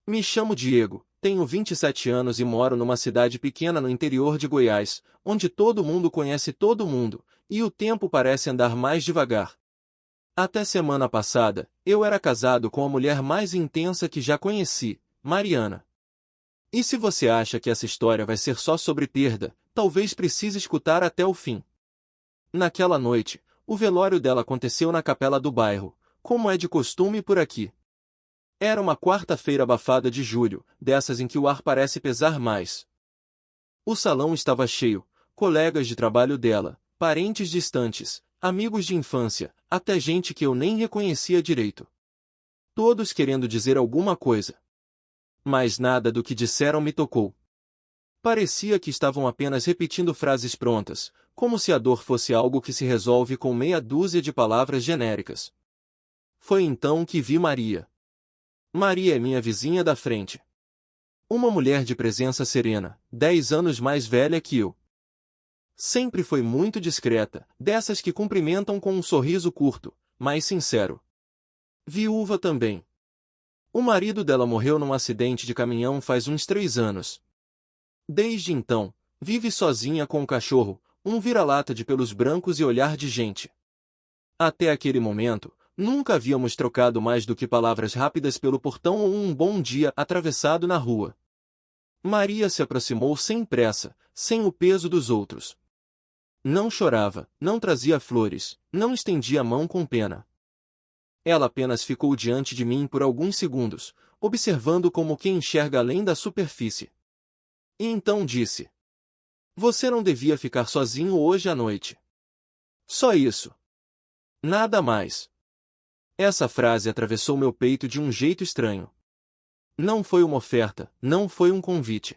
Me chamo Diego, tenho 27 anos e moro numa cidade pequena no interior de Goiás, onde todo mundo conhece todo mundo, e o tempo parece andar mais devagar. Até semana passada, eu era casado com a mulher mais intensa que já conheci, Mariana. E se você acha que essa história vai ser só sobre perda, talvez precise escutar até o fim. Naquela noite, o velório dela aconteceu na capela do bairro, como é de costume por aqui. Era uma quarta-feira abafada de julho, dessas em que o ar parece pesar mais. O salão estava cheio, colegas de trabalho dela, parentes distantes, amigos de infância, até gente que eu nem reconhecia direito. Todos querendo dizer alguma coisa. Mas nada do que disseram me tocou. Parecia que estavam apenas repetindo frases prontas, como se a dor fosse algo que se resolve com meia dúzia de palavras genéricas. Foi então que vi Maria. Maria é minha vizinha da frente. Uma mulher de presença serena, 10 anos mais velha que eu. Sempre foi muito discreta, dessas que cumprimentam com um sorriso curto, mas sincero. Viúva também. O marido dela morreu num acidente de caminhão faz uns 3 anos. Desde então, vive sozinha com um cachorro, um vira-lata de pelos brancos e olhar de gente. Até aquele momento, nunca havíamos trocado mais do que palavras rápidas pelo portão ou um bom dia atravessado na rua. Maria se aproximou sem pressa, sem o peso dos outros. Não chorava, não trazia flores, não estendia a mão com pena. Ela apenas ficou diante de mim por alguns segundos, observando como quem enxerga além da superfície. E então disse: "Você não devia ficar sozinho hoje à noite." Só isso. Nada mais. Essa frase atravessou meu peito de um jeito estranho. Não foi uma oferta, não foi um convite.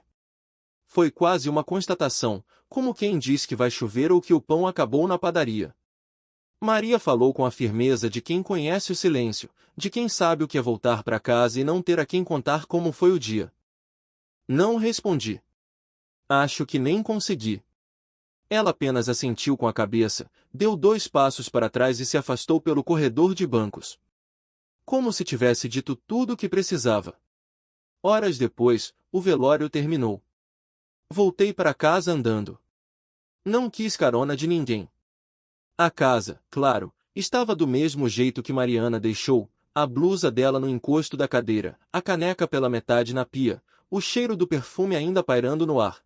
Foi quase uma constatação, como quem diz que vai chover ou que o pão acabou na padaria. Maria falou com a firmeza de quem conhece o silêncio, de quem sabe o que é voltar para casa e não ter a quem contar como foi o dia. Não respondi. Acho que nem consegui. Ela apenas assentiu com a cabeça, deu 2 passos para trás e se afastou pelo corredor de bancos. Como se tivesse dito tudo o que precisava. Horas depois, o velório terminou. Voltei para casa andando. Não quis carona de ninguém. A casa, claro, estava do mesmo jeito que Mariana deixou, a blusa dela no encosto da cadeira, a caneca pela metade na pia, o cheiro do perfume ainda pairando no ar.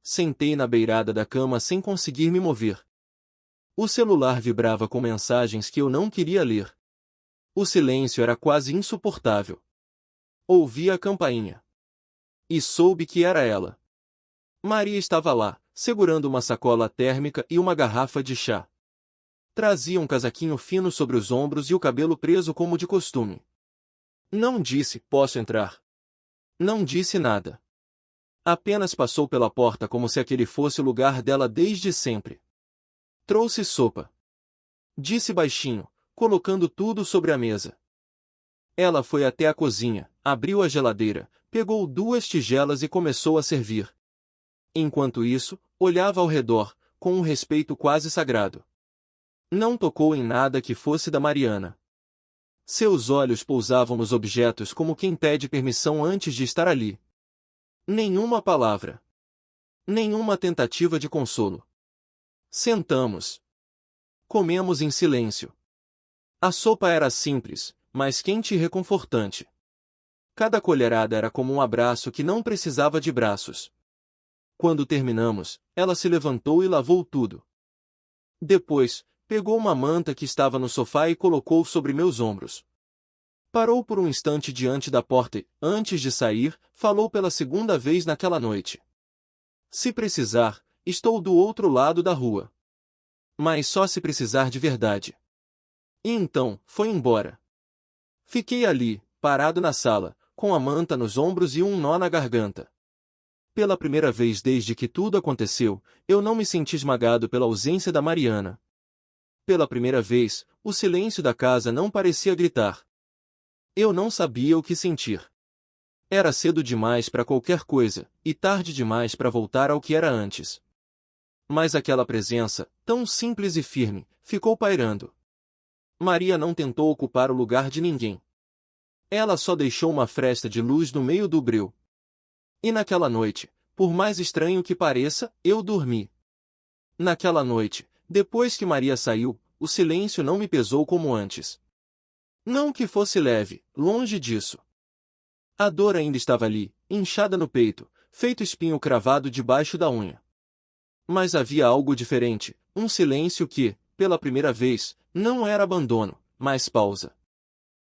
Sentei na beirada da cama sem conseguir me mover. O celular vibrava com mensagens que eu não queria ler. O silêncio era quase insuportável. Ouvi a campainha. E soube que era ela. Maria estava lá, segurando uma sacola térmica e uma garrafa de chá. Trazia um casaquinho fino sobre os ombros e o cabelo preso como de costume. Não disse: "Posso entrar?" Não disse nada. Apenas passou pela porta como se aquele fosse o lugar dela desde sempre. Trouxe sopa. Disse baixinho, colocando tudo sobre a mesa. Ela foi até a cozinha, abriu a geladeira, pegou 2 tigelas e começou a servir. Enquanto isso, olhava ao redor, com um respeito quase sagrado. Não tocou em nada que fosse da Mariana. Seus olhos pousavam nos objetos como quem pede permissão antes de estar ali. Nenhuma palavra. Nenhuma tentativa de consolo. Sentamos. Comemos em silêncio. A sopa era simples, mas quente e reconfortante. Cada colherada era como um abraço que não precisava de braços. Quando terminamos, ela se levantou e lavou tudo. Depois, pegou uma manta que estava no sofá e colocou sobre meus ombros. Parou por um instante diante da porta e, antes de sair, falou pela segunda vez naquela noite: "Se precisar, estou do outro lado da rua. Mas só se precisar de verdade." E então, foi embora. Fiquei ali, parado na sala, com a manta nos ombros e um nó na garganta. Pela primeira vez desde que tudo aconteceu, eu não me senti esmagado pela ausência da Mariana. Pela primeira vez, o silêncio da casa não parecia gritar. Eu não sabia o que sentir. Era cedo demais para qualquer coisa, e tarde demais para voltar ao que era antes. Mas aquela presença, tão simples e firme, ficou pairando. Maria não tentou ocupar o lugar de ninguém. Ela só deixou uma fresta de luz no meio do breu. E naquela noite, por mais estranho que pareça, eu dormi. Naquela noite, depois que Maria saiu, o silêncio não me pesou como antes. Não que fosse leve, longe disso. A dor ainda estava ali, inchada no peito, feito espinho cravado debaixo da unha. Mas havia algo diferente, um silêncio que, pela primeira vez, não era abandono, mas pausa.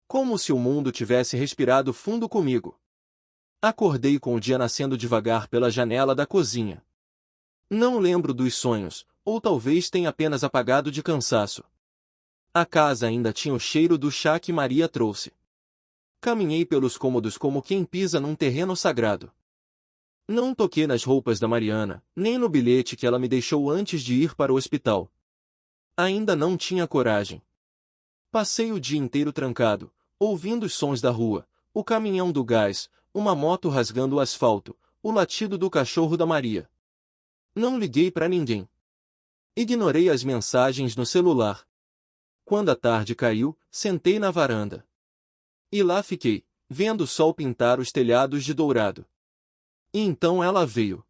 Como se o mundo tivesse respirado fundo comigo. Acordei com o dia nascendo devagar pela janela da cozinha. Não lembro dos sonhos, ou talvez tenha apenas apagado de cansaço. A casa ainda tinha o cheiro do chá que Maria trouxe. Caminhei pelos cômodos como quem pisa num terreno sagrado. Não toquei nas roupas da Mariana, nem no bilhete que ela me deixou antes de ir para o hospital. Ainda não tinha coragem. Passei o dia inteiro trancado, ouvindo os sons da rua, o caminhão do gás, uma moto rasgando o asfalto, o latido do cachorro da Maria. Não liguei para ninguém. Ignorei as mensagens no celular. Quando a tarde caiu, sentei na varanda. E lá fiquei, vendo o sol pintar os telhados de dourado. E então ela veio.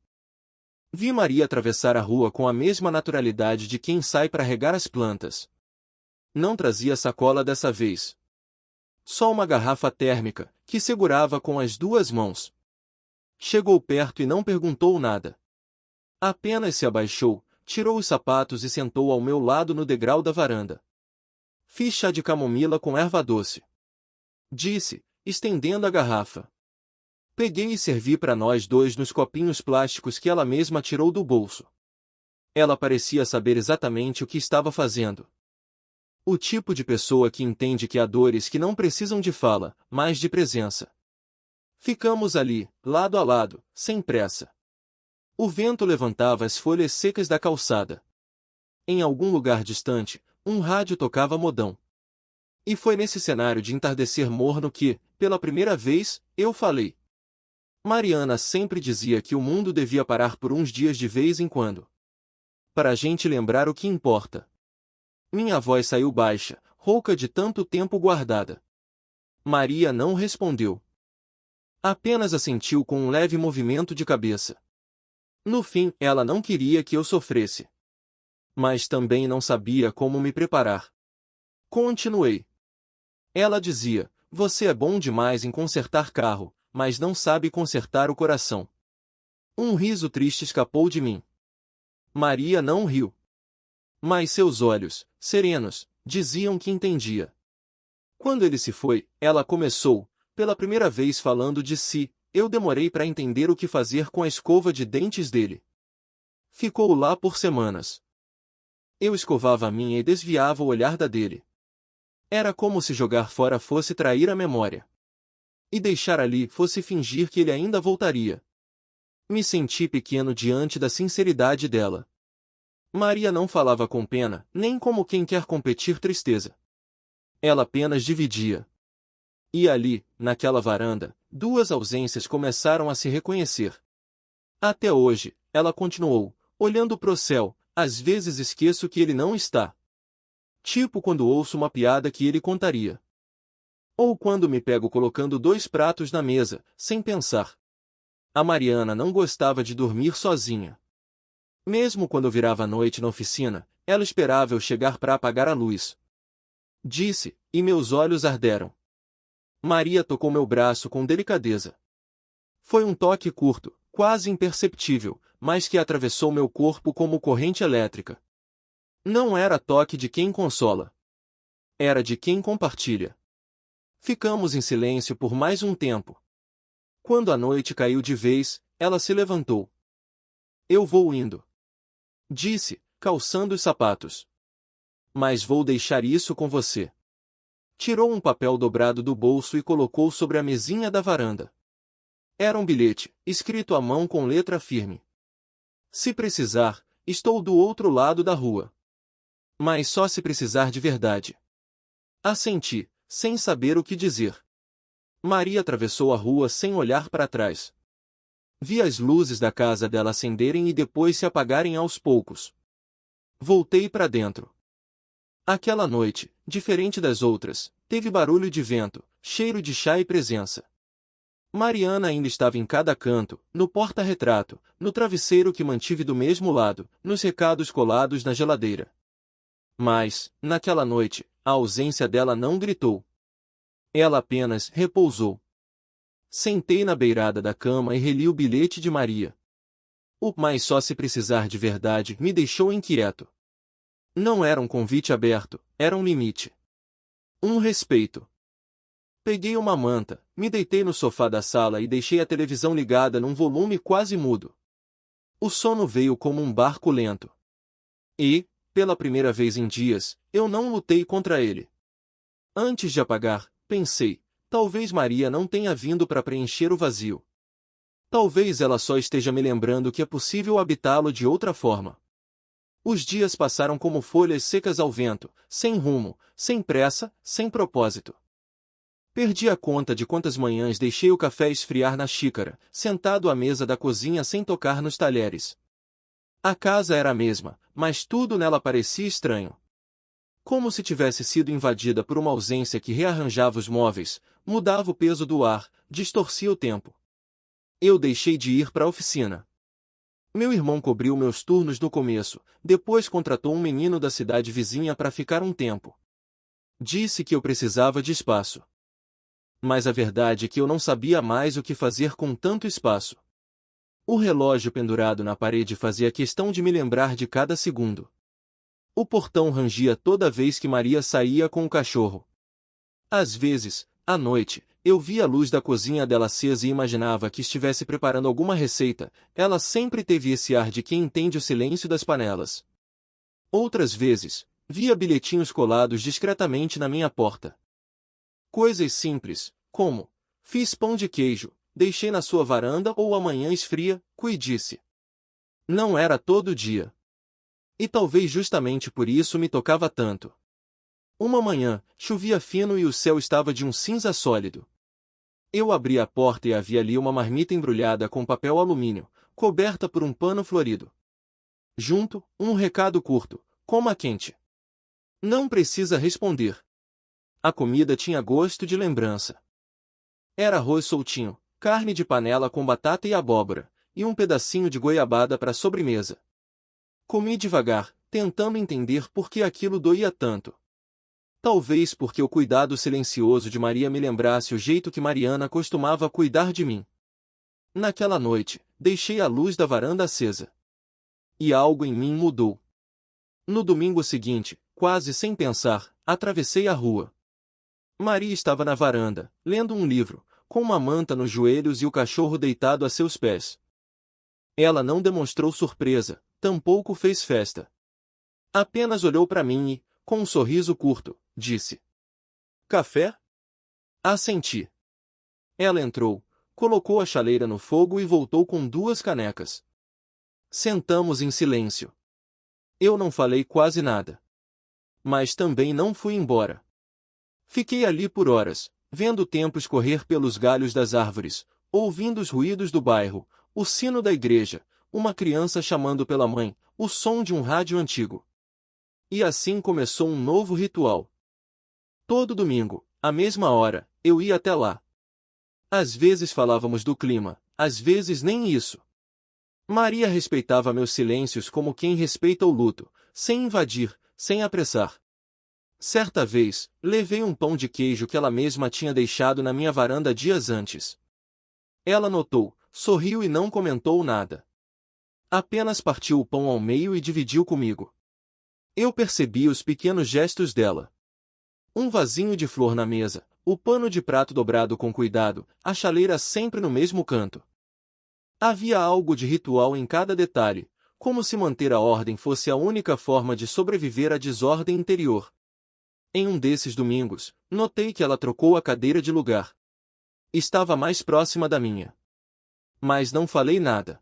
Vi Maria atravessar a rua com a mesma naturalidade de quem sai para regar as plantas. Não trazia sacola dessa vez. Só uma garrafa térmica, que segurava com as duas mãos. Chegou perto e não perguntou nada. Apenas se abaixou, tirou os sapatos e sentou ao meu lado no degrau da varanda. Fiz chá de camomila com erva doce. Disse, estendendo a garrafa. Peguei e servi para nós dois nos copinhos plásticos que ela mesma tirou do bolso. Ela parecia saber exatamente o que estava fazendo. O tipo de pessoa que entende que há dores que não precisam de fala, mas de presença. Ficamos ali, lado a lado, sem pressa. O vento levantava as folhas secas da calçada. Em algum lugar distante, um rádio tocava modão. E foi nesse cenário de entardecer morno que, pela primeira vez, eu falei. Mariana sempre dizia que o mundo devia parar por uns dias de vez em quando. Para a gente lembrar o que importa. Minha voz saiu baixa, rouca de tanto tempo guardada. Maria não respondeu. Apenas assentiu com um leve movimento de cabeça. No fim, ela não queria que eu sofresse. Mas também não sabia como me preparar. Continuei. Ela dizia, você é bom demais em consertar carro, mas não sabe consertar o coração. Um riso triste escapou de mim. Maria não riu. Mas seus olhos, serenos, diziam que entendia. Quando ele se foi, ela começou, pela primeira vez falando de si, eu demorei para entender o que fazer com a escova de dentes dele. Ficou lá por semanas. Eu escovava a minha e desviava o olhar da dele. Era como se jogar fora fosse trair a memória. E deixar ali fosse fingir que ele ainda voltaria. Me senti pequeno diante da sinceridade dela. Maria não falava com pena, nem como quem quer competir tristeza. Ela apenas dividia. E ali, naquela varanda, duas ausências começaram a se reconhecer. Até hoje, ela continuou, olhando pro céu, às vezes esqueço que ele não está. Tipo quando ouço uma piada que ele contaria. Ou quando me pego colocando dois pratos na mesa, sem pensar. A Mariana não gostava de dormir sozinha. Mesmo quando virava a noite na oficina, ela esperava eu chegar para apagar a luz. Disse, e meus olhos arderam. Maria tocou meu braço com delicadeza. Foi um toque curto, quase imperceptível, mas que atravessou meu corpo como corrente elétrica. Não era toque de quem consola. Era de quem compartilha. Ficamos em silêncio por mais um tempo. Quando a noite caiu de vez, ela se levantou. Eu vou indo. Disse, calçando os sapatos. Mas vou deixar isso com você. Tirou um papel dobrado do bolso e colocou sobre a mesinha da varanda. Era um bilhete, escrito à mão com letra firme. Se precisar, estou do outro lado da rua. Mas só se precisar de verdade. Assenti, sem saber o que dizer. Maria atravessou a rua sem olhar para trás. Vi as luzes da casa dela acenderem e depois se apagarem aos poucos. Voltei para dentro. Aquela noite, diferente das outras, teve barulho de vento, cheiro de chá e presença. Mariana ainda estava em cada canto, no porta-retrato, no travesseiro que mantive do mesmo lado, nos recados colados na geladeira. Mas, naquela noite, a ausência dela não gritou. Ela apenas repousou. Sentei na beirada da cama e reli o bilhete de Maria. O "mas só se precisar de verdade" me deixou inquieto. Não era um convite aberto, era um limite. Um respeito. Peguei uma manta, me deitei no sofá da sala e deixei a televisão ligada num volume quase mudo. O sono veio como um barco lento. E, pela primeira vez em dias, eu não lutei contra ele. Antes de apagar, pensei, talvez Maria não tenha vindo para preencher o vazio. Talvez ela só esteja me lembrando que é possível habitá-lo de outra forma. Os dias passaram como folhas secas ao vento, sem rumo, sem pressa, sem propósito. Perdi a conta de quantas manhãs deixei o café esfriar na xícara, sentado à mesa da cozinha sem tocar nos talheres. A casa era a mesma, mas tudo nela parecia estranho. Como se tivesse sido invadida por uma ausência que rearranjava os móveis, mudava o peso do ar, distorcia o tempo. Eu deixei de ir para a oficina. Meu irmão cobriu meus turnos no começo, depois contratou um menino da cidade vizinha para ficar um tempo. Disse que eu precisava de espaço. Mas a verdade é que eu não sabia mais o que fazer com tanto espaço. O relógio pendurado na parede fazia questão de me lembrar de cada segundo. O portão rangia toda vez que Maria saía com o cachorro. Às vezes, à noite, eu via a luz da cozinha dela acesa e imaginava que estivesse preparando alguma receita. Ela sempre teve esse ar de quem entende o silêncio das panelas. Outras vezes, via bilhetinhos colados discretamente na minha porta. Coisas simples, como: fiz pão de queijo, deixei na sua varanda ou amanhã esfria, cuide-se. Não era todo dia. E talvez justamente por isso me tocava tanto. Uma manhã, chovia fino e o céu estava de um cinza sólido. Eu abri a porta e havia ali uma marmita embrulhada com papel alumínio, coberta por um pano florido. Junto, um recado curto: coma quente. Não precisa responder. A comida tinha gosto de lembrança. Era arroz soltinho, carne de panela com batata e abóbora, e um pedacinho de goiabada para sobremesa. Comi devagar, tentando entender por que aquilo doía tanto. Talvez porque o cuidado silencioso de Maria me lembrasse o jeito que Mariana costumava cuidar de mim. Naquela noite, deixei a luz da varanda acesa. E algo em mim mudou. No domingo seguinte, quase sem pensar, atravessei a rua. Maria estava na varanda, lendo um livro, com uma manta nos joelhos e o cachorro deitado a seus pés. Ela não demonstrou surpresa, tampouco fez festa. Apenas olhou para mim e, com um sorriso curto, disse: "Café?" Assenti. Ela entrou, colocou a chaleira no fogo e voltou com 2 canecas. Sentamos em silêncio. Eu não falei quase nada. Mas também não fui embora. Fiquei ali por horas, vendo o tempo escorrer pelos galhos das árvores, ouvindo os ruídos do bairro, o sino da igreja, uma criança chamando pela mãe, o som de um rádio antigo. E assim começou um novo ritual. Todo domingo, à mesma hora, eu ia até lá. Às vezes falávamos do clima, às vezes nem isso. Maria respeitava meus silêncios como quem respeita o luto, sem invadir, sem apressar. Certa vez, levei um pão de queijo que ela mesma tinha deixado na minha varanda dias antes. Ela notou, sorriu e não comentou nada. Apenas partiu o pão ao meio e dividiu comigo. Eu percebi os pequenos gestos dela. Um vasinho de flor na mesa, o pano de prato dobrado com cuidado, a chaleira sempre no mesmo canto. Havia algo de ritual em cada detalhe, como se manter a ordem fosse a única forma de sobreviver à desordem interior. Em um desses domingos, notei que ela trocou a cadeira de lugar. Estava mais próxima da minha. Mas não falei nada.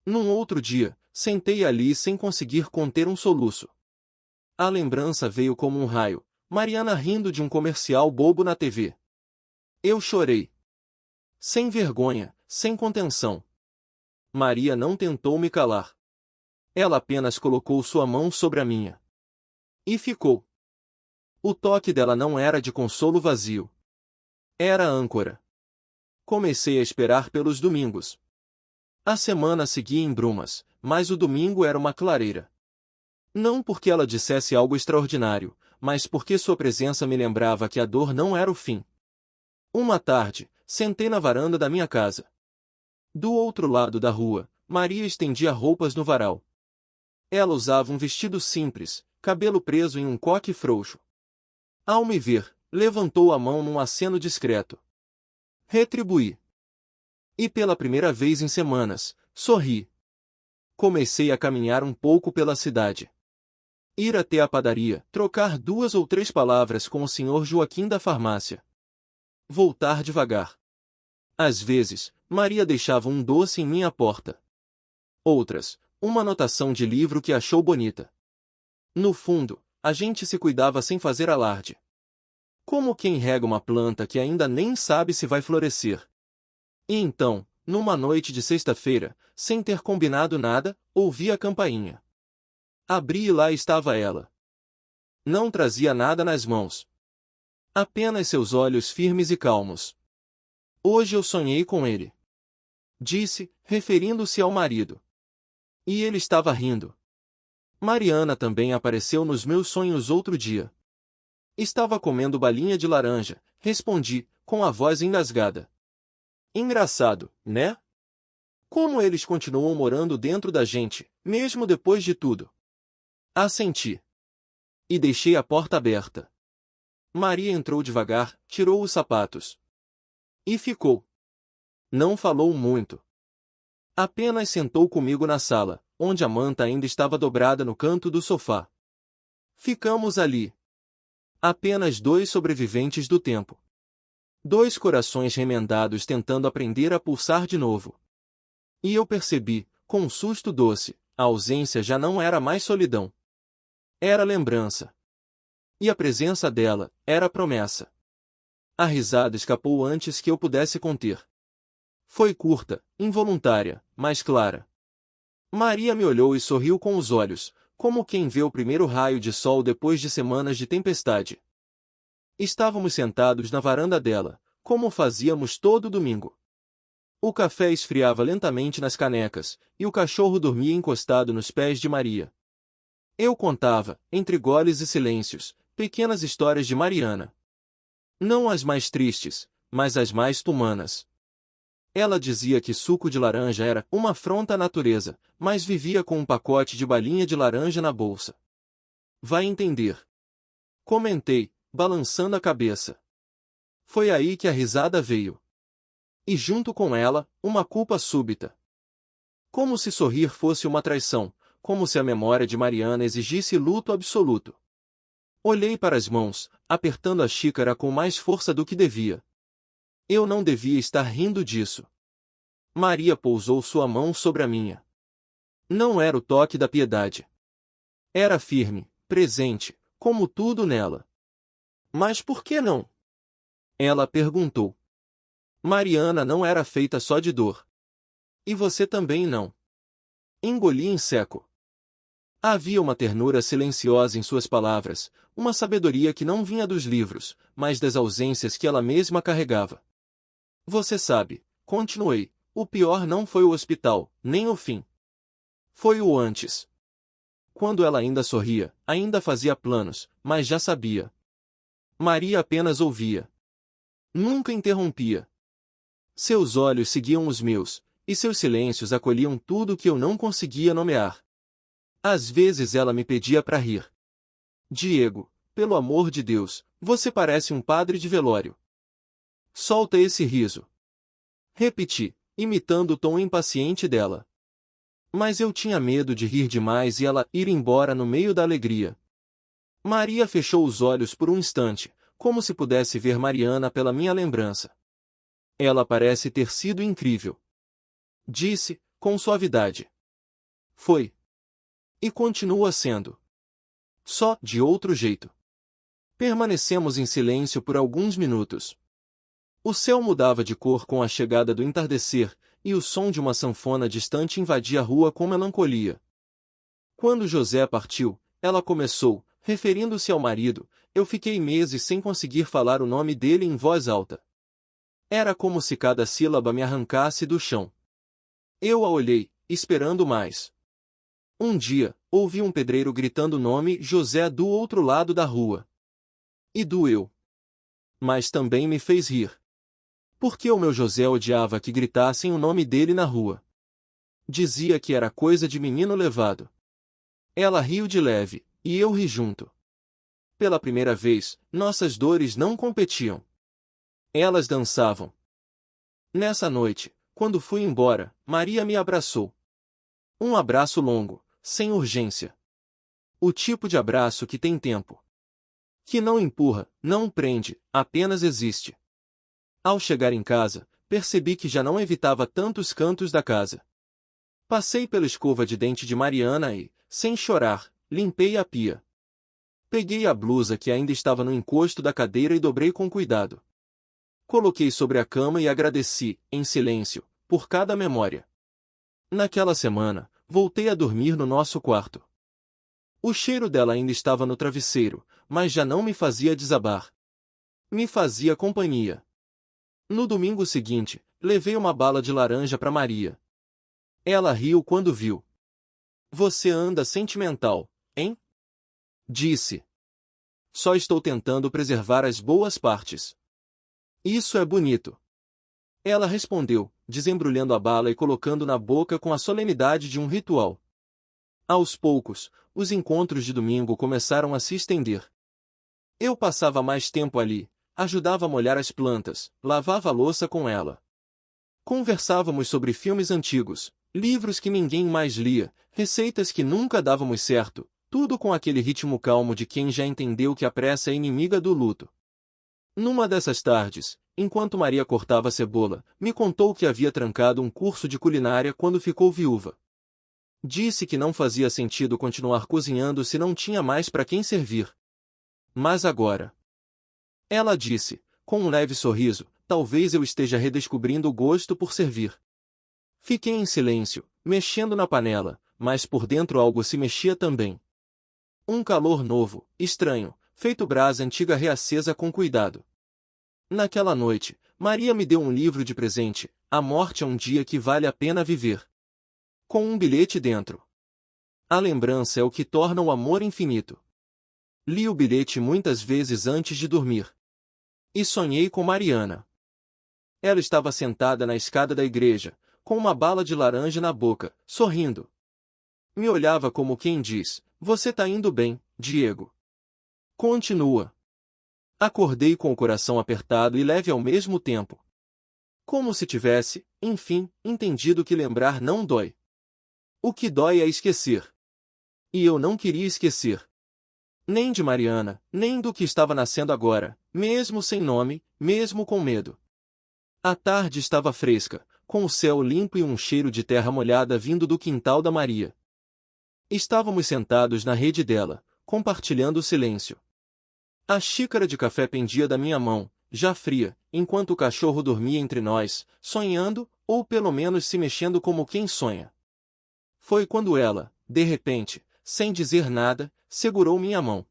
Num outro dia, sentei ali sem conseguir conter um soluço. A lembrança veio como um raio, Mariana rindo de um comercial bobo na TV. Eu chorei. Sem vergonha, sem contenção. Maria não tentou me calar. Ela apenas colocou sua mão sobre a minha. E ficou. O toque dela não era de consolo vazio. Era âncora. Comecei a esperar pelos domingos. A semana seguia em brumas, mas o domingo era uma clareira. Não porque ela dissesse algo extraordinário, mas porque sua presença me lembrava que a dor não era o fim. Uma tarde, sentei na varanda da minha casa. Do outro lado da rua, Maria estendia roupas no varal. Ela usava um vestido simples, cabelo preso em um coque frouxo. Ao me ver, levantou a mão num aceno discreto. Retribuí. E pela primeira vez em semanas, sorri. Comecei a caminhar um pouco pela cidade. Ir até a padaria, trocar 2 ou 3 palavras com o senhor Joaquim da farmácia. Voltar devagar. Às vezes, Maria deixava um doce em minha porta. Outras, uma anotação de livro que achou bonita. No fundo, a gente se cuidava sem fazer alarde. Como quem rega uma planta que ainda nem sabe se vai florescer. E então, numa noite de sexta-feira, sem ter combinado nada, ouvi a campainha. Abri e lá estava ela. Não trazia nada nas mãos. Apenas seus olhos firmes e calmos. Hoje eu sonhei com ele. Disse, referindo-se ao marido. E ele estava rindo. Mariana também apareceu nos meus sonhos outro dia. Estava comendo balinha de laranja, respondi, com a voz engasgada. Engraçado, né? Como eles continuam morando dentro da gente, mesmo depois de tudo. Assenti. E deixei a porta aberta. Maria entrou devagar, tirou os sapatos. E ficou. Não falou muito. Apenas sentou comigo na sala, onde a manta ainda estava dobrada no canto do sofá. Ficamos ali. Apenas 2 sobreviventes do tempo. 2 corações remendados tentando aprender a pulsar de novo. E eu percebi, com um susto doce, a ausência já não era mais solidão. Era lembrança. E a presença dela era promessa. A risada escapou antes que eu pudesse conter. Foi curta, involuntária, mas clara. Maria me olhou e sorriu com os olhos, como quem vê o primeiro raio de sol depois de semanas de tempestade. Estávamos sentados na varanda dela, como fazíamos todo domingo. O café esfriava lentamente nas canecas, e o cachorro dormia encostado nos pés de Maria. Eu contava, entre goles e silêncios, pequenas histórias de Mariana. Não as mais tristes, mas as mais tumanas. Ela dizia que suco de laranja era uma afronta à natureza, mas vivia com um pacote de balinha de laranja na bolsa. Vai entender. Comentei, balançando a cabeça. Foi aí que a risada veio. E junto com ela, uma culpa súbita. Como se sorrir fosse uma traição, como se a memória de Mariana exigisse luto absoluto. Olhei para as mãos, apertando a xícara com mais força do que devia. Eu não devia estar rindo disso. Maria pousou sua mão sobre a minha. Não era o toque da piedade. Era firme, presente, como tudo nela. Mas por que não? Ela perguntou. Mariana não era feita só de dor. E você também não. Engoli em seco. Havia uma ternura silenciosa em suas palavras, uma sabedoria que não vinha dos livros, mas das ausências que ela mesma carregava. Você sabe, continuei, o pior não foi o hospital, nem o fim. Foi o antes. Quando ela ainda sorria, ainda fazia planos, mas já sabia. Maria apenas ouvia. Nunca interrompia. Seus olhos seguiam os meus, e seus silêncios acolhiam tudo o que eu não conseguia nomear. Às vezes ela me pedia para rir. Diego, pelo amor de Deus, você parece um padre de velório. Solta esse riso. Repeti, imitando o tom impaciente dela. Mas eu tinha medo de rir demais e ela ir embora no meio da alegria. Maria fechou os olhos por um instante, como se pudesse ver Mariana pela minha lembrança. Ela parece ter sido incrível. Disse, com suavidade. Foi. E continua sendo. Só de outro jeito. Permanecemos em silêncio por alguns minutos. O céu mudava de cor com a chegada do entardecer, e o som de uma sanfona distante invadia a rua com melancolia. Quando José partiu, ela começou, referindo-se ao marido, eu fiquei meses sem conseguir falar o nome dele em voz alta. Era como se cada sílaba me arrancasse do chão. Eu a olhei, esperando mais. Um dia, ouvi um pedreiro gritando o nome José do outro lado da rua. E doeu. Mas também me fez rir. Porque o meu José odiava que gritassem o nome dele na rua. Dizia que era coisa de menino levado. Ela riu de leve, e eu ri junto. Pela primeira vez, nossas dores não competiam. Elas dançavam. Nessa noite, quando fui embora, Maria me abraçou. Um abraço longo, sem urgência. O tipo de abraço que tem tempo. Que não empurra, não prende, apenas existe. Ao chegar em casa, percebi que já não evitava tantos cantos da casa. Passei pela escova de dente de Mariana e, sem chorar, limpei a pia. Peguei a blusa que ainda estava no encosto da cadeira e dobrei com cuidado. Coloquei sobre a cama e agradeci, em silêncio, por cada memória. Naquela semana, voltei a dormir no nosso quarto. O cheiro dela ainda estava no travesseiro, mas já não me fazia desabar. Me fazia companhia. No domingo seguinte, levei uma bala de laranja para Maria. Ela riu quando viu. Você anda sentimental, hein? Disse. Só estou tentando preservar as boas partes. Isso é bonito. Ela respondeu, desembrulhando a bala e colocando na boca com a solenidade de um ritual. Aos poucos, os encontros de domingo começaram a se estender. Eu passava mais tempo ali, ajudava a molhar as plantas, lavava a louça com ela. Conversávamos sobre filmes antigos, livros que ninguém mais lia, receitas que nunca dávamos certo, tudo com aquele ritmo calmo de quem já entendeu que a pressa é inimiga do luto. Numa dessas tardes, enquanto Maria cortava a cebola, me contou que havia trancado um curso de culinária quando ficou viúva. Disse que não fazia sentido continuar cozinhando se não tinha mais para quem servir. Mas agora... Ela disse, com um leve sorriso, talvez eu esteja redescobrindo o gosto por servir. Fiquei em silêncio, mexendo na panela, mas por dentro algo se mexia também. Um calor novo, estranho, feito brasa antiga reacesa com cuidado. Naquela noite, Maria me deu um livro de presente, A Morte é um Dia que Vale a Pena Viver. Com um bilhete dentro. A lembrança é o que torna o amor infinito. Li o bilhete muitas vezes antes de dormir. E sonhei com Mariana. Ela estava sentada na escada da igreja, com uma bala de laranja na boca, sorrindo. Me olhava como quem diz, você tá indo bem, Diego. Continua. Acordei com o coração apertado e leve ao mesmo tempo. Como se tivesse, enfim, entendido que lembrar não dói. O que dói é esquecer. E eu não queria esquecer. Nem de Mariana, nem do que estava nascendo agora, mesmo sem nome, mesmo com medo. A tarde estava fresca, com o céu limpo e um cheiro de terra molhada vindo do quintal da Maria. Estávamos sentados na rede dela, compartilhando o silêncio. A xícara de café pendia da minha mão, já fria, enquanto o cachorro dormia entre nós, sonhando, ou pelo menos se mexendo como quem sonha. Foi quando ela, de repente, sem dizer nada, segurou minha mão.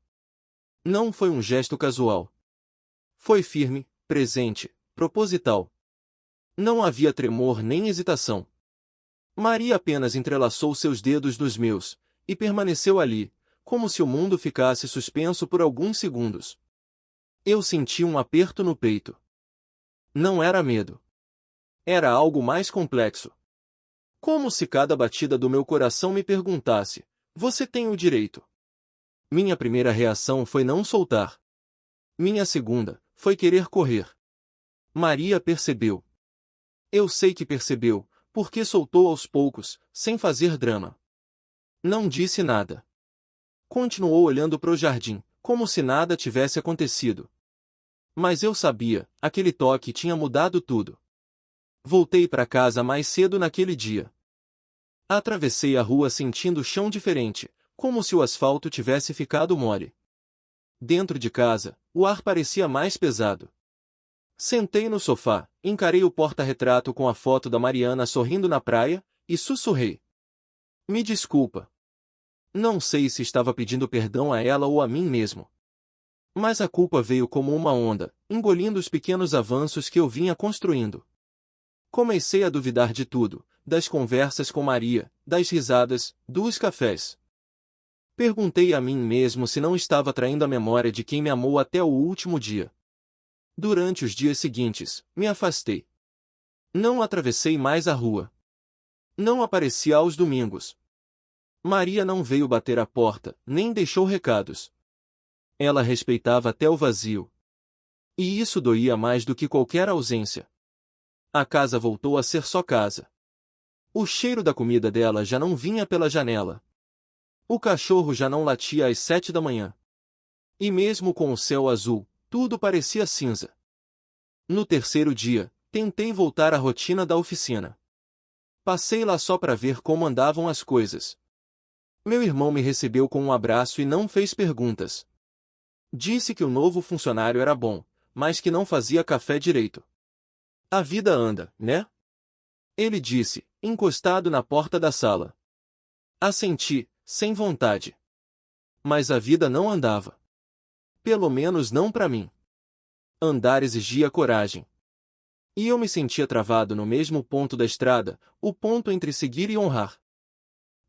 Não foi um gesto casual. Foi firme, presente, proposital. Não havia tremor nem hesitação. Maria apenas entrelaçou seus dedos nos meus, e permaneceu ali, como se o mundo ficasse suspenso por alguns segundos. Eu senti um aperto no peito. Não era medo. Era algo mais complexo. Como se cada batida do meu coração me perguntasse, você tem o direito. Minha primeira reação foi não soltar. Minha segunda, foi querer correr. Maria percebeu. Eu sei que percebeu, porque soltou aos poucos, sem fazer drama. Não disse nada. Continuou olhando para o jardim, como se nada tivesse acontecido. Mas eu sabia, aquele toque tinha mudado tudo. Voltei para casa mais cedo naquele dia. Atravessei a rua sentindo o chão diferente, como se o asfalto tivesse ficado mole. Dentro de casa, o ar parecia mais pesado. Sentei no sofá, encarei o porta-retrato com a foto da Mariana sorrindo na praia, e sussurrei. Me desculpa. Não sei se estava pedindo perdão a ela ou a mim mesmo. Mas a culpa veio como uma onda, engolindo os pequenos avanços que eu vinha construindo. Comecei a duvidar de tudo, das conversas com Maria, das risadas, dos cafés. Perguntei a mim mesmo se não estava traindo a memória de quem me amou até o último dia. Durante os dias seguintes, me afastei. Não atravessei mais a rua. Não apareci aos domingos. Maria não veio bater à porta, nem deixou recados. Ela respeitava até o vazio. E isso doía mais do que qualquer ausência. A casa voltou a ser só casa. O cheiro da comida dela já não vinha pela janela. O cachorro já não latia às 7 da manhã. E mesmo com o céu azul, tudo parecia cinza. No terceiro dia, tentei voltar à rotina da oficina. Passei lá só para ver como andavam as coisas. Meu irmão me recebeu com um abraço e não fez perguntas. Disse que o novo funcionário era bom, mas que não fazia café direito. A vida anda, né? Ele disse, encostado na porta da sala. Assenti, sem vontade. Mas a vida não andava. Pelo menos não para mim. Andar exigia coragem. E eu me sentia travado no mesmo ponto da estrada, o ponto entre seguir e honrar.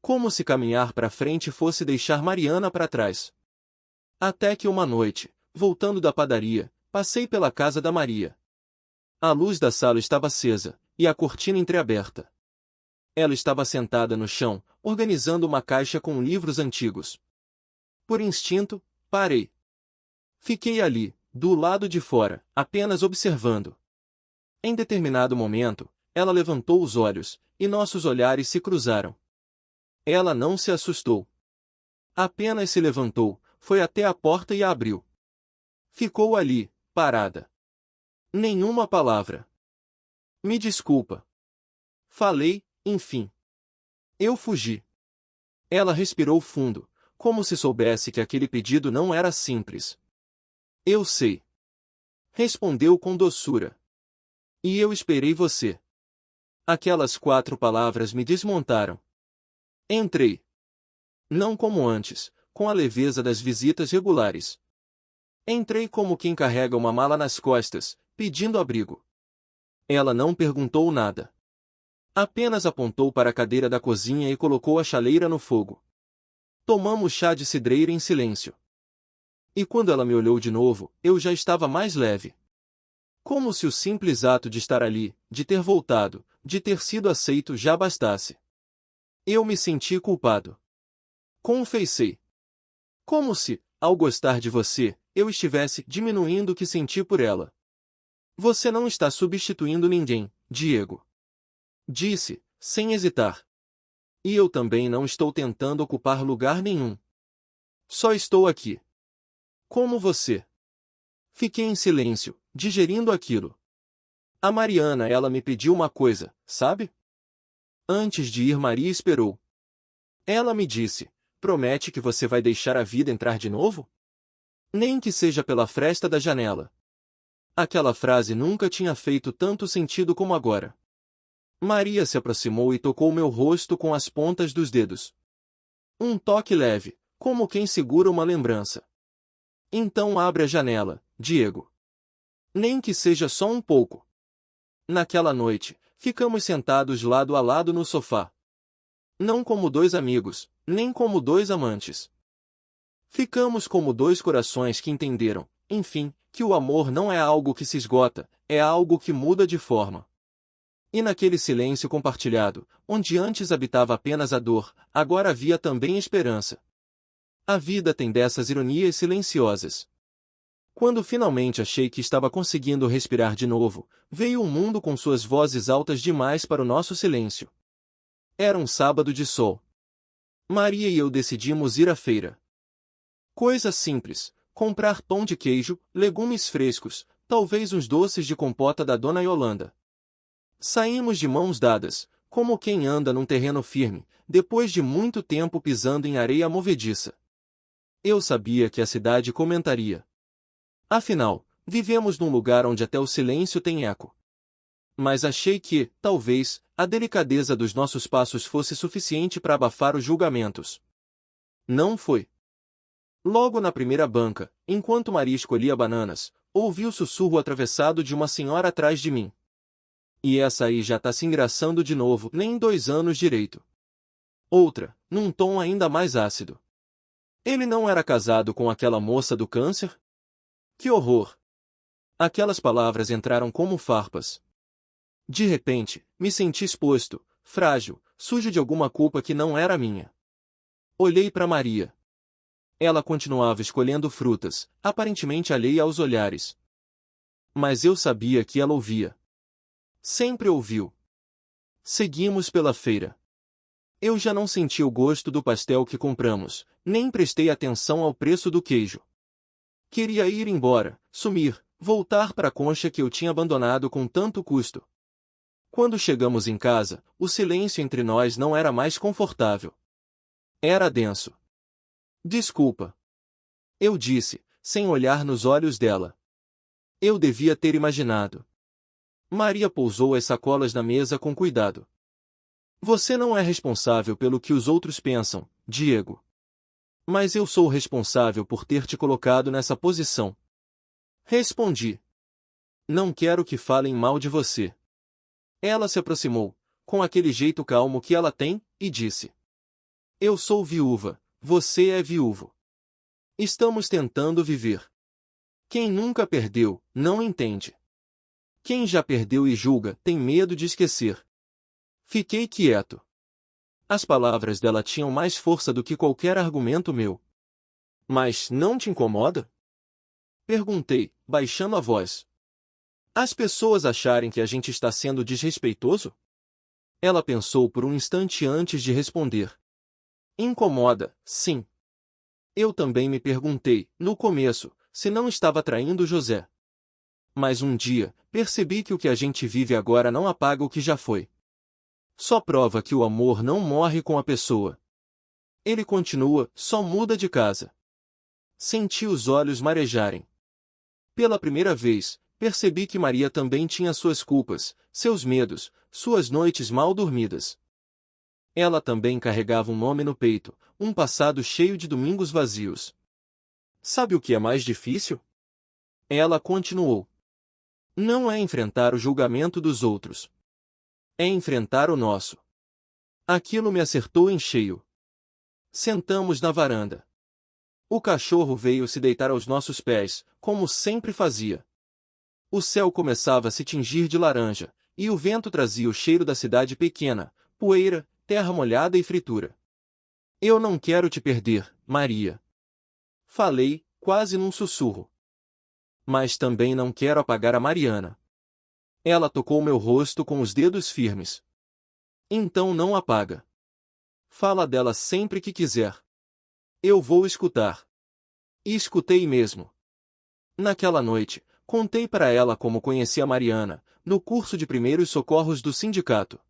Como se caminhar para frente fosse deixar Mariana para trás. Até que uma noite, voltando da padaria, passei pela casa da Maria. A luz da sala estava acesa, e a cortina entreaberta. Ela estava sentada no chão, organizando uma caixa com livros antigos. Por instinto, parei. Fiquei ali, do lado de fora, apenas observando. Em determinado momento, ela levantou os olhos, e nossos olhares se cruzaram. Ela não se assustou. Apenas se levantou, foi até a porta e a abriu. Ficou ali, parada. Nenhuma palavra. Me desculpa. Falei, enfim. Eu fugi. Ela respirou fundo, como se soubesse que aquele pedido não era simples. Eu sei. Respondeu com doçura. E eu esperei você. Aquelas 4 palavras me desmontaram. Entrei. Não como antes, com a leveza das visitas regulares. Entrei como quem carrega uma mala nas costas, pedindo abrigo. Ela não perguntou nada. Apenas apontou para a cadeira da cozinha e colocou a chaleira no fogo. Tomamos chá de cidreira em silêncio. E quando ela me olhou de novo, eu já estava mais leve. Como se o simples ato de estar ali, de ter voltado, de ter sido aceito já bastasse. Eu me senti culpado. Confessei. Como se, ao gostar de você, eu estivesse diminuindo o que senti por ela. Você não está substituindo ninguém, Diego. Disse, sem hesitar. E eu também não estou tentando ocupar lugar nenhum. Só estou aqui. Como você. Fiquei em silêncio, digerindo aquilo. A Mariana, ela me pediu uma coisa, sabe? Antes de ir, Maria esperou. Ela me disse, promete que você vai deixar a vida entrar de novo? Nem que seja pela fresta da janela. Aquela frase nunca tinha feito tanto sentido como agora. Maria se aproximou e tocou meu rosto com as pontas dos dedos. Um toque leve, como quem segura uma lembrança. Então abre a janela, Diego. Nem que seja só um pouco. Naquela noite, ficamos sentados lado a lado no sofá. Não como 2 amigos, nem como 2 amantes. Ficamos como 2 corações que entenderam, enfim, que o amor não é algo que se esgota, é algo que muda de forma. E naquele silêncio compartilhado, onde antes habitava apenas a dor, agora havia também esperança. A vida tem dessas ironias silenciosas. Quando finalmente achei que estava conseguindo respirar de novo, veio o mundo com suas vozes altas demais para o nosso silêncio. Era um sábado de sol. Maria e eu decidimos ir à feira. Coisa simples, comprar pão de queijo, legumes frescos, talvez uns doces de compota da Dona Yolanda. Saímos de mãos dadas, como quem anda num terreno firme, depois de muito tempo pisando em areia movediça. Eu sabia que a cidade comentaria. Afinal, vivemos num lugar onde até o silêncio tem eco. Mas achei que, talvez, a delicadeza dos nossos passos fosse suficiente para abafar os julgamentos. Não foi. Logo na primeira banca, enquanto Maria escolhia bananas, ouvi o sussurro atravessado de uma senhora atrás de mim. E essa aí já tá se engraçando de novo, nem 2 anos direito. Outra, num tom ainda mais ácido. Ele não era casado com aquela moça do câncer? Que horror! Aquelas palavras entraram como farpas. De repente, me senti exposto, frágil, sujo de alguma culpa que não era minha. Olhei para Maria. Ela continuava escolhendo frutas, aparentemente alheia aos olhares. Mas eu sabia que ela ouvia. Sempre ouviu. Seguimos pela feira. Eu já não senti o gosto do pastel que compramos, nem prestei atenção ao preço do queijo. Queria ir embora, sumir, voltar para a concha que eu tinha abandonado com tanto custo. Quando chegamos em casa, o silêncio entre nós não era mais confortável. Era denso. Desculpa. Eu disse, sem olhar nos olhos dela. Eu devia ter imaginado. Maria pousou as sacolas na mesa com cuidado. Você não é responsável pelo que os outros pensam, Diego. Mas eu sou responsável por ter te colocado nessa posição. Respondi. Não quero que falem mal de você. Ela se aproximou, com aquele jeito calmo que ela tem, e disse. Eu sou viúva, você é viúvo. Estamos tentando viver. Quem nunca perdeu, não entende. Quem já perdeu e julga, tem medo de esquecer. Fiquei quieto. As palavras dela tinham mais força do que qualquer argumento meu. Mas não te incomoda? Perguntei, baixando a voz. As pessoas acharem que a gente está sendo desrespeitoso? Ela pensou por um instante antes de responder. Incomoda, sim. Eu também me perguntei, no começo, se não estava traindo José. Mas um dia, percebi que o que a gente vive agora não apaga o que já foi. Só prova que o amor não morre com a pessoa. Ele continua, só muda de casa. Senti os olhos marejarem. Pela primeira vez, percebi que Maria também tinha suas culpas, seus medos, suas noites mal dormidas. Ela também carregava um nome no peito, um passado cheio de domingos vazios. Sabe o que é mais difícil? Ela continuou. Não é enfrentar o julgamento dos outros. É enfrentar o nosso. Aquilo me acertou em cheio. Sentamos na varanda. O cachorro veio se deitar aos nossos pés, como sempre fazia. O céu começava a se tingir de laranja, e o vento trazia o cheiro da cidade pequena, poeira, terra molhada e fritura. Eu não quero te perder, Maria. Falei, quase num sussurro. Mas também não quero apagar a Mariana. Ela tocou meu rosto com os dedos firmes. Então não apaga. Fala dela sempre que quiser. Eu vou escutar. E escutei mesmo. Naquela noite, contei para ela como conheci a Mariana, no curso de primeiros socorros do sindicato.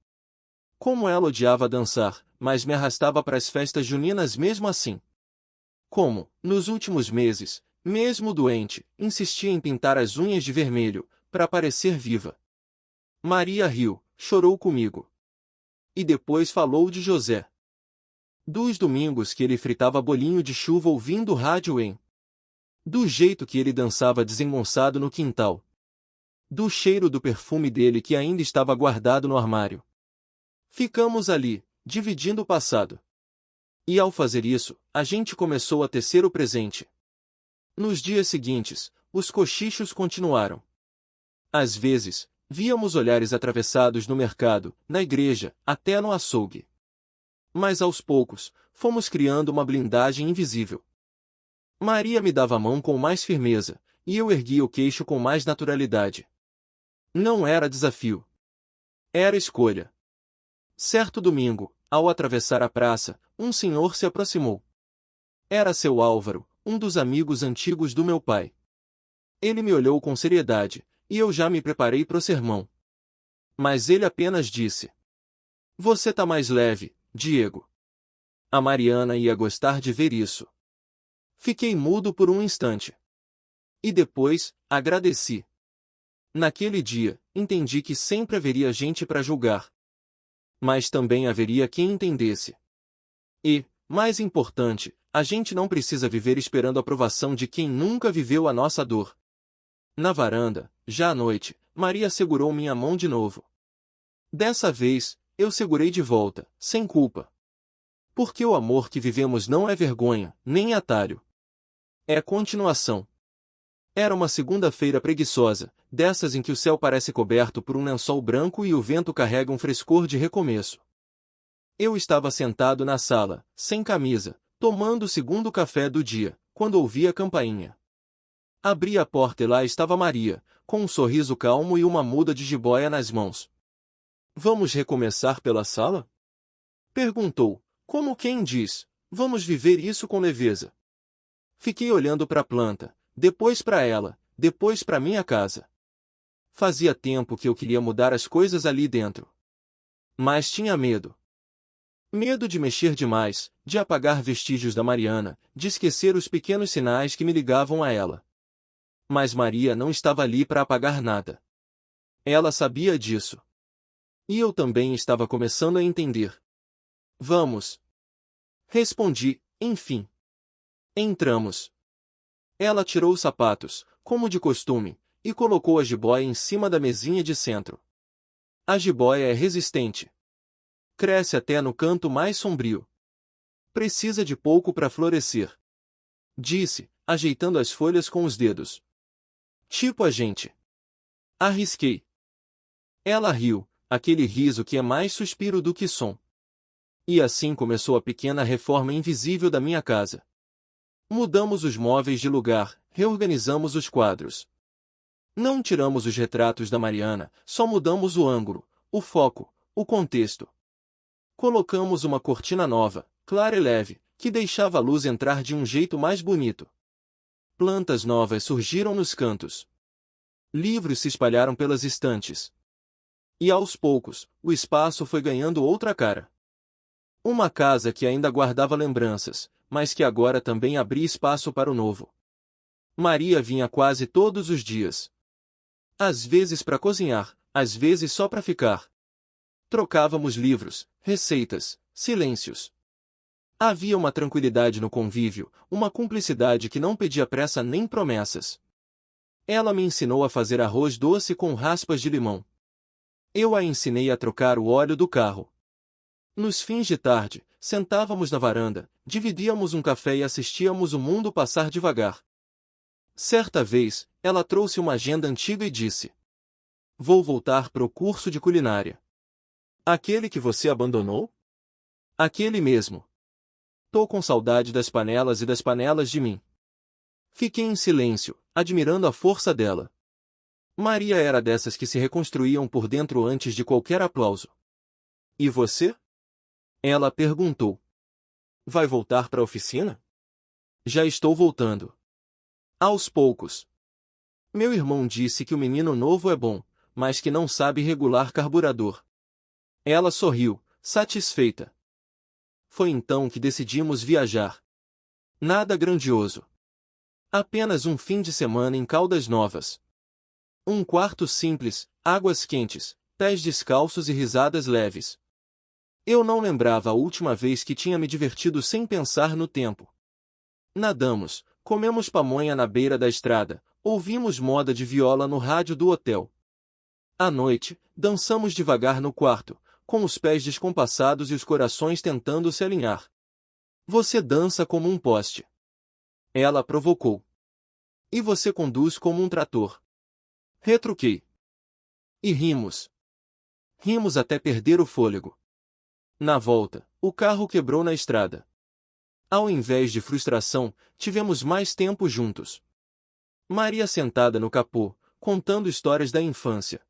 Como ela odiava dançar, mas me arrastava para as festas juninas mesmo assim. Como, nos últimos meses, mesmo doente, insistia em pintar as unhas de vermelho, para parecer viva. Maria riu, chorou comigo. E depois falou de José. Dos domingos que ele fritava bolinho de chuva ouvindo rádio do jeito que ele dançava desengonçado no quintal. Do cheiro do perfume dele que ainda estava guardado no armário. Ficamos ali, dividindo o passado. E ao fazer isso, a gente começou a tecer o presente. Nos dias seguintes, os cochichos continuaram. Às vezes, víamos olhares atravessados no mercado, na igreja, até no açougue. Mas aos poucos, fomos criando uma blindagem invisível. Maria me dava a mão com mais firmeza, e eu erguia o queixo com mais naturalidade. Não era desafio. Era escolha. Certo domingo, ao atravessar a praça, um senhor se aproximou. Era seu Álvaro, um dos amigos antigos do meu pai. Ele me olhou com seriedade, e eu já me preparei pro sermão. Mas ele apenas disse: Você tá mais leve, Diego. A Mariana ia gostar de ver isso. Fiquei mudo por um instante. E depois, agradeci. Naquele dia, entendi que sempre haveria gente para julgar. Mas também haveria quem entendesse. E, mais importante, a gente não precisa viver esperando a aprovação de quem nunca viveu a nossa dor. Na varanda, já à noite, Maria segurou minha mão de novo. Dessa vez, eu segurei de volta, sem culpa. Porque o amor que vivemos não é vergonha, nem atalho. É continuação. Era uma segunda-feira preguiçosa, dessas em que o céu parece coberto por um lençol branco e o vento carrega um frescor de recomeço. Eu estava sentado na sala, sem camisa, tomando o segundo café do dia, quando ouvi a campainha. Abri a porta e lá estava Maria, com um sorriso calmo e uma muda de jiboia nas mãos. Vamos recomeçar pela sala? Perguntou, como quem diz, vamos viver isso com leveza. Fiquei olhando para a planta, depois para ela, depois para minha casa. Fazia tempo que eu queria mudar as coisas ali dentro. Mas tinha medo. Medo de mexer demais, de apagar vestígios da Mariana, de esquecer os pequenos sinais que me ligavam a ela. Mas Maria não estava ali para apagar nada. Ela sabia disso. E eu também estava começando a entender. Vamos. Respondi, enfim. Entramos. Ela tirou os sapatos, como de costume, e colocou a jiboia em cima da mesinha de centro. A jiboia é resistente. Cresce até no canto mais sombrio. Precisa de pouco para florescer. Disse, ajeitando as folhas com os dedos. Tipo a gente. Arrisquei. Ela riu, aquele riso que é mais suspiro do que som. E assim começou a pequena reforma invisível da minha casa. Mudamos os móveis de lugar, reorganizamos os quadros. Não tiramos os retratos da Mariana, só mudamos o ângulo, o foco, o contexto. Colocamos uma cortina nova, clara e leve, que deixava a luz entrar de um jeito mais bonito. Plantas novas surgiram nos cantos. Livros se espalharam pelas estantes. E aos poucos, o espaço foi ganhando outra cara. Uma casa que ainda guardava lembranças, mas que agora também abria espaço para o novo. Maria vinha quase todos os dias. Às vezes para cozinhar, às vezes só para ficar. Trocávamos livros, receitas, silêncios. Havia uma tranquilidade no convívio, uma cumplicidade que não pedia pressa nem promessas. Ela me ensinou a fazer arroz doce com raspas de limão. Eu a ensinei a trocar o óleo do carro. Nos fins de tarde, sentávamos na varanda, dividíamos um café e assistíamos o mundo passar devagar. Certa vez, ela trouxe uma agenda antiga e disse: Vou voltar para o curso de culinária. Aquele que você abandonou? Aquele mesmo. Tô com saudade das panelas e das panelas de mim. Fiquei em silêncio, admirando a força dela. Maria era dessas que se reconstruíam por dentro antes de qualquer aplauso. E você? Ela perguntou. Vai voltar para a oficina? Já estou voltando. Aos poucos. Meu irmão disse que o menino novo é bom, mas que não sabe regular carburador. Ela sorriu, satisfeita. Foi então que decidimos viajar. Nada grandioso. Apenas um fim de semana em Caldas Novas. Um quarto simples, águas quentes, pés descalços e risadas leves. Eu não lembrava a última vez que tinha me divertido sem pensar no tempo. Nadamos, comemos pamonha na beira da estrada, ouvimos moda de viola no rádio do hotel. À noite, dançamos devagar no quarto, com os pés descompassados e os corações tentando se alinhar. Você dança como um poste. Ela provocou. E você conduz como um trator. Retruquei. E rimos. Rimos até perder o fôlego. Na volta, o carro quebrou na estrada. Ao invés de frustração, tivemos mais tempo juntos. Maria sentada no capô, contando histórias da infância.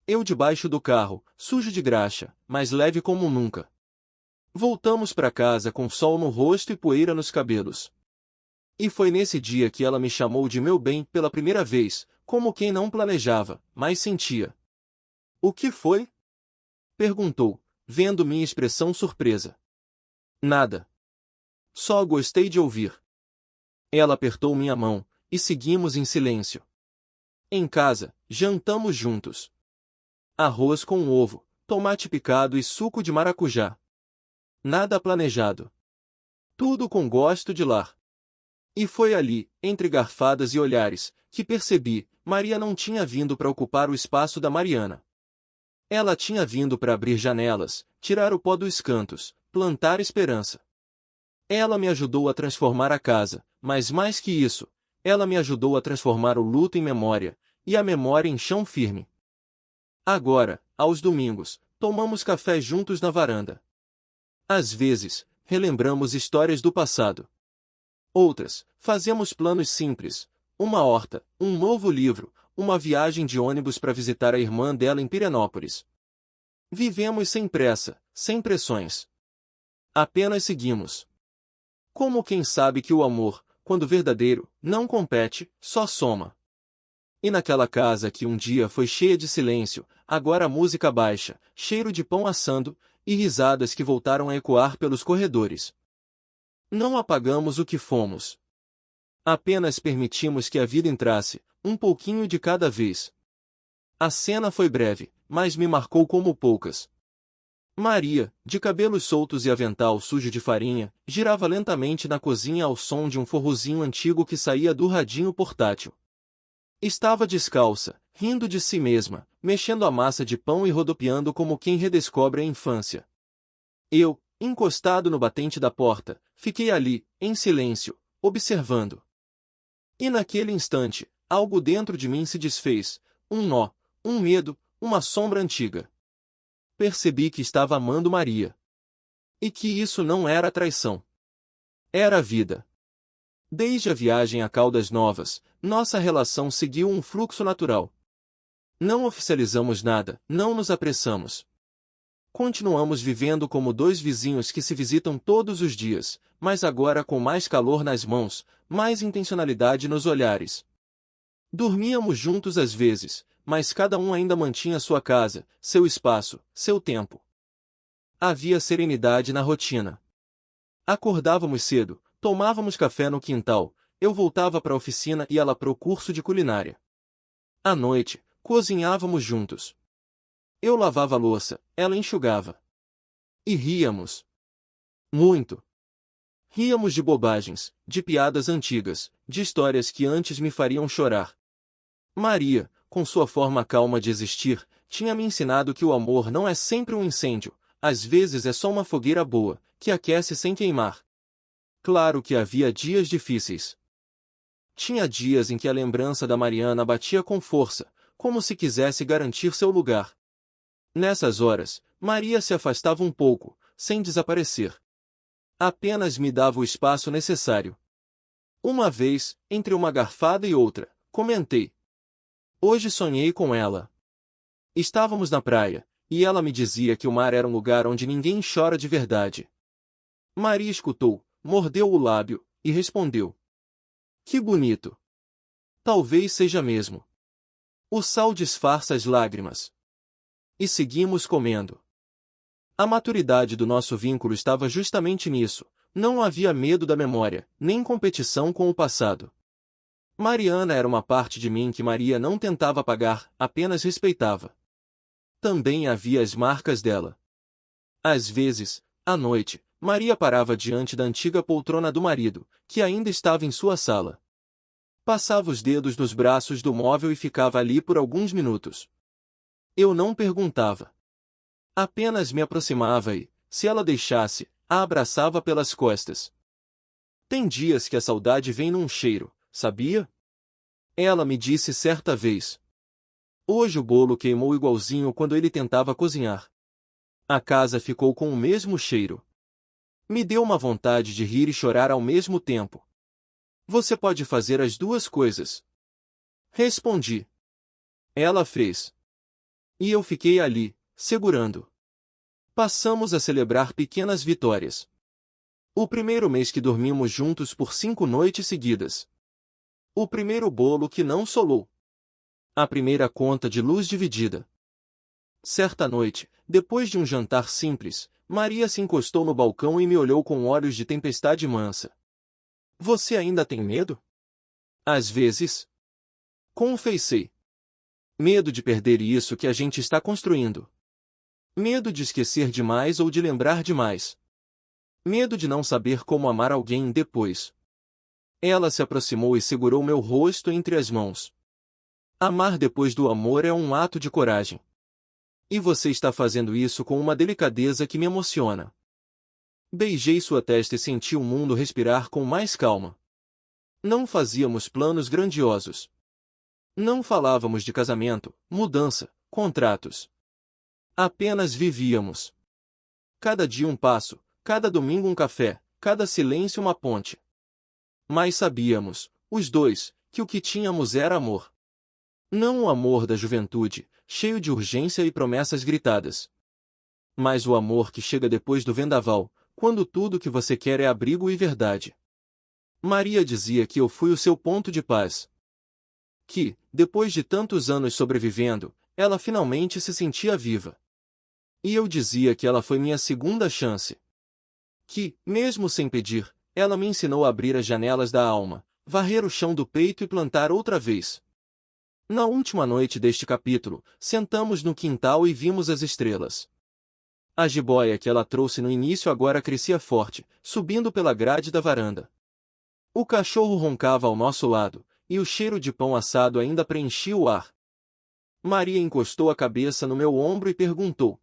Eu debaixo do carro, sujo de graxa, mas leve como nunca. Voltamos para casa com sol no rosto e poeira nos cabelos. E foi nesse dia que ela me chamou de meu bem pela primeira vez, como quem não planejava, mas sentia. O que foi? Perguntou, vendo minha expressão surpresa. Nada. Só gostei de ouvir. Ela apertou minha mão, e seguimos em silêncio. Em casa, jantamos juntos. Arroz com ovo, tomate picado e suco de maracujá. Nada planejado. Tudo com gosto de lar. E foi ali, entre garfadas e olhares, que percebi, Maria não tinha vindo para ocupar o espaço da Mariana. Ela tinha vindo para abrir janelas, tirar o pó dos cantos, plantar esperança. Ela me ajudou a transformar a casa, mas mais que isso, ela me ajudou a transformar o luto em memória, e a memória em chão firme. Agora, aos domingos, tomamos café juntos na varanda. Às vezes, relembramos histórias do passado. Outras, fazemos planos simples, uma horta, um novo livro, uma viagem de ônibus para visitar a irmã dela em Pirenópolis. Vivemos sem pressa, sem pressões. Apenas seguimos. Como quem sabe que o amor, quando verdadeiro, não compete, só soma. E naquela casa que um dia foi cheia de silêncio, agora a música baixa, cheiro de pão assando, e risadas que voltaram a ecoar pelos corredores. Não apagamos o que fomos. Apenas permitimos que a vida entrasse, um pouquinho de cada vez. A cena foi breve, mas me marcou como poucas. Maria, de cabelos soltos e avental sujo de farinha, girava lentamente na cozinha ao som de um forrozinho antigo que saía do radinho portátil. Estava descalça, rindo de si mesma, mexendo a massa de pão e rodopiando como quem redescobre a infância. Eu, encostado no batente da porta, fiquei ali, em silêncio, observando. E naquele instante, algo dentro de mim se desfez, um nó, um medo, uma sombra antiga. Percebi que estava amando Maria. E que isso não era traição. Era a vida. Desde a viagem a Caldas Novas, nossa relação seguiu um fluxo natural. Não oficializamos nada, não nos apressamos. Continuamos vivendo como dois vizinhos que se visitam todos os dias, mas agora com mais calor nas mãos, mais intencionalidade nos olhares. Dormíamos juntos às vezes, mas cada um ainda mantinha sua casa, seu espaço, seu tempo. Havia serenidade na rotina. Acordávamos cedo, tomávamos café no quintal, eu voltava para a oficina e ela para o curso de culinária. À noite, cozinhávamos juntos. Eu lavava a louça, ela enxugava. E ríamos. Muito. Ríamos de bobagens, de piadas antigas, de histórias que antes me fariam chorar. Maria, com sua forma calma de existir, tinha me ensinado que o amor não é sempre um incêndio, às vezes é só uma fogueira boa, que aquece sem queimar. Claro que havia dias difíceis. Tinha dias em que a lembrança da Mariana batia com força, como se quisesse garantir seu lugar. Nessas horas, Maria se afastava um pouco, sem desaparecer. Apenas me dava o espaço necessário. Uma vez, entre uma garfada e outra, comentei. Hoje sonhei com ela. Estávamos na praia, e ela me dizia que o mar era um lugar onde ninguém chora de verdade. Maria escutou, mordeu o lábio, e respondeu. Que bonito. Talvez seja mesmo. O sal disfarça as lágrimas. E seguimos comendo. A maturidade do nosso vínculo estava justamente nisso, não havia medo da memória, nem competição com o passado. Mariana era uma parte de mim que Maria não tentava apagar, apenas respeitava. Também havia as marcas dela. Às vezes, à noite, Maria parava diante da antiga poltrona do marido, que ainda estava em sua sala. Passava os dedos nos braços do móvel e ficava ali por alguns minutos. Eu não perguntava. Apenas me aproximava e, se ela deixasse, a abraçava pelas costas. Tem dias que a saudade vem num cheiro, sabia? Ela me disse certa vez. Hoje o bolo queimou igualzinho quando ele tentava cozinhar. A casa ficou com o mesmo cheiro. Me deu uma vontade de rir e chorar ao mesmo tempo. Você pode fazer as duas coisas. Respondi. Ela fez. E eu fiquei ali, segurando. Passamos a celebrar pequenas vitórias. O primeiro mês que dormimos juntos por 5 noites seguidas. O primeiro bolo que não solou. A primeira conta de luz dividida. Certa noite, depois de um jantar simples, Maria se encostou no balcão e me olhou com olhos de tempestade mansa. Você ainda tem medo? Às vezes. Confessei. Medo de perder isso que a gente está construindo. Medo de esquecer demais ou de lembrar demais. Medo de não saber como amar alguém depois. Ela se aproximou e segurou meu rosto entre as mãos. Amar depois do amor é um ato de coragem. E você está fazendo isso com uma delicadeza que me emociona. Beijei sua testa e senti o mundo respirar com mais calma. Não fazíamos planos grandiosos. Não falávamos de casamento, mudança, contratos. Apenas vivíamos. Cada dia um passo, cada domingo um café, cada silêncio uma ponte. Mas sabíamos, os dois, que o que tínhamos era amor. Não o amor da juventude, cheio de urgência e promessas gritadas. Mas o amor que chega depois do vendaval, quando tudo que você quer é abrigo e verdade. Maria dizia que eu fui o seu ponto de paz. Que, depois de tantos anos sobrevivendo, ela finalmente se sentia viva. E eu dizia que ela foi minha segunda chance. Que, mesmo sem pedir, ela me ensinou a abrir as janelas da alma, varrer o chão do peito e plantar outra vez. Na última noite deste capítulo, sentamos no quintal e vimos as estrelas. A jiboia que ela trouxe no início agora crescia forte, subindo pela grade da varanda. O cachorro roncava ao nosso lado, e o cheiro de pão assado ainda preenchia o ar. Maria encostou a cabeça no meu ombro e perguntou: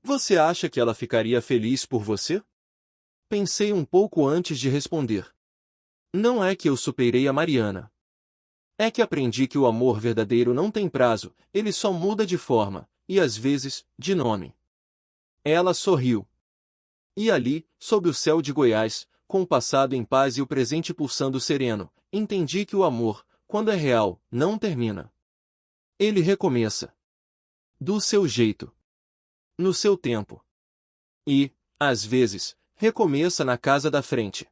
Você acha que ela ficaria feliz por você? Pensei um pouco antes de responder. Não é que eu superei a Mariana. É que aprendi que o amor verdadeiro não tem prazo, ele só muda de forma, e às vezes, de nome. Ela sorriu. E ali, sob o céu de Goiás, com o passado em paz e o presente pulsando sereno, entendi que o amor, quando é real, não termina. Ele recomeça. Do seu jeito. No seu tempo. E, às vezes, recomeça na casa da frente.